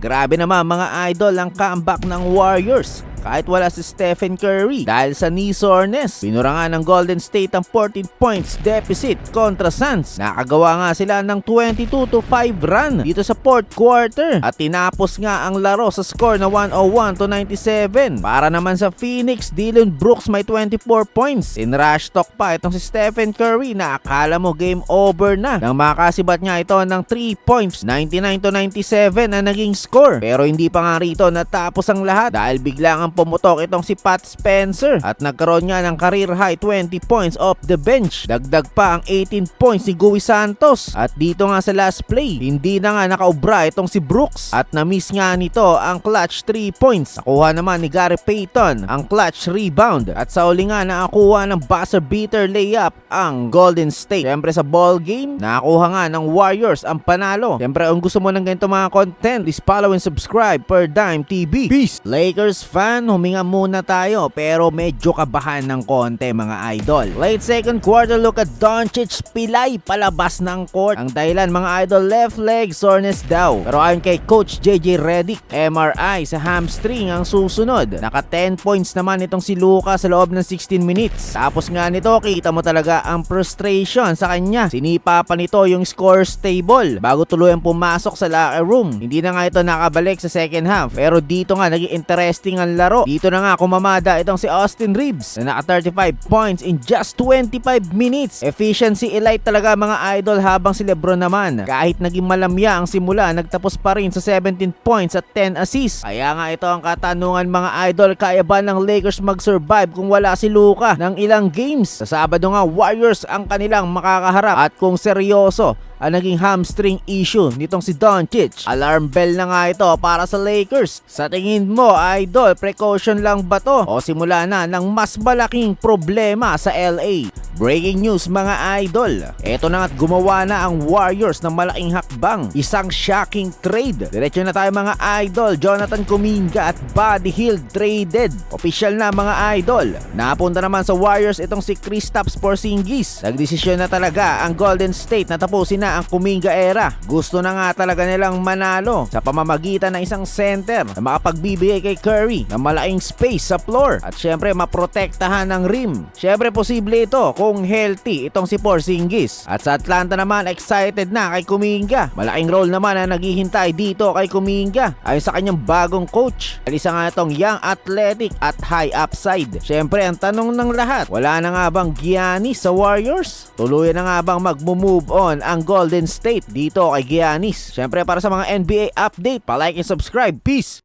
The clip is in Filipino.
Grabe naman mga idol ang comeback ng Warriors. Kahit wala si Stephen Curry dahil sa knee soreness, pinura nga ng Golden State ang 14 points deficit kontra Suns. Nakagawa nga sila ng 22-5 run dito sa fourth quarter at tinapos nga ang laro sa score na 101-97. Para naman sa Phoenix, Dillon Brooks may 24 points. In rush talk pa itong si Stephen Curry na akala mo game over na nang makasibat niya ito ng 3 points. 99-97 ang naging score, pero hindi pa nga rito natapos ang lahat dahil biglang ang pumutok itong si Pat Spencer at nagkaroon nga ng career high 20 points off the bench. Dagdag pa ang 18 points ni Guy Santos at dito nga sa last play, hindi na nga nakaubra itong si Brooks at na-miss nga nito ang clutch 3 points. Nakuha naman ni Gary Payton ang clutch rebound at sa uli nga nakakuha ng buzzer beater layup ang Golden State. Siyempre sa ball game, nakakuha nga ng Warriors ang panalo. Siyempre kung gusto mo ng ganito mga content, please follow and subscribe per Dime TV. Peace! Lakers fan, huminga muna tayo pero medyo kabahan ng konti mga idol. Late second quarter look at Doncic, pilay palabas ng court. Ang dahilan mga idol, left leg soreness daw. Pero ayon kay Coach JJ Redick, MRI sa hamstring ang susunod. Naka 10 points naman itong si Luka sa loob ng 16 minutes. Tapos nga nito, kita mo talaga ang frustration sa kanya. Sinipa pa nito yung scores table bago tuluyang pumasok sa locker room. Hindi na nga ito nakabalik sa second half. Pero dito nga naging interesting ang laro. Dito na nga kumamada itong si Austin Reeves na naka 35 points in just 25 minutes. Efficiency elite talaga mga idol, habang si Lebron naman kahit naging malamya ang simula, nagtapos pa rin sa 17 points at 10 assists. Kaya nga ito ang katanungan mga idol, kaya ba ng Lakers mag-survive kung wala si Luka ng ilang games? Sa Sabado nga, Warriors ang kanilang makakaharap at kung seryoso ang naging hamstring issue nitong si Doncic, alarm bell na nga ito para sa Lakers. Sa tingin mo idol, precaution lang ba to o simula na ng mas malaking problema sa LA? Breaking news mga idol, eto na nga't gumawa na ang Warriors ng malaking hakbang, isang shocking trade. Diretso na tayo mga idol, Jonathan Kuminga at Buddy Hield traded. Official na mga idol, napunta naman sa Warriors itong si Kristaps Porzingis. Nagdesisyon na talaga ang Golden State na tapusin na ang Kuminga era. Gusto na nga talaga nilang manalo sa pamamagitan ng isang center na makapagbibigay kay Curry ng malaking space sa floor at syempre maprotektahan ng rim. Syempre posible ito kung healthy itong si Porzingis. At sa Atlanta naman, excited na kay Kuminga. Malaking role naman ang naghihintay dito kay Kuminga ayon sa kanyang bagong coach. Isa nga itong young, athletic at high upside. Syempre ang tanong ng lahat, wala na nga bang Giannis sa Warriors? Tuluyan na nga bang mag-move on ang Golden State dito kay Giannis? Syempre para sa mga NBA update, pa-like and subscribe. Peace!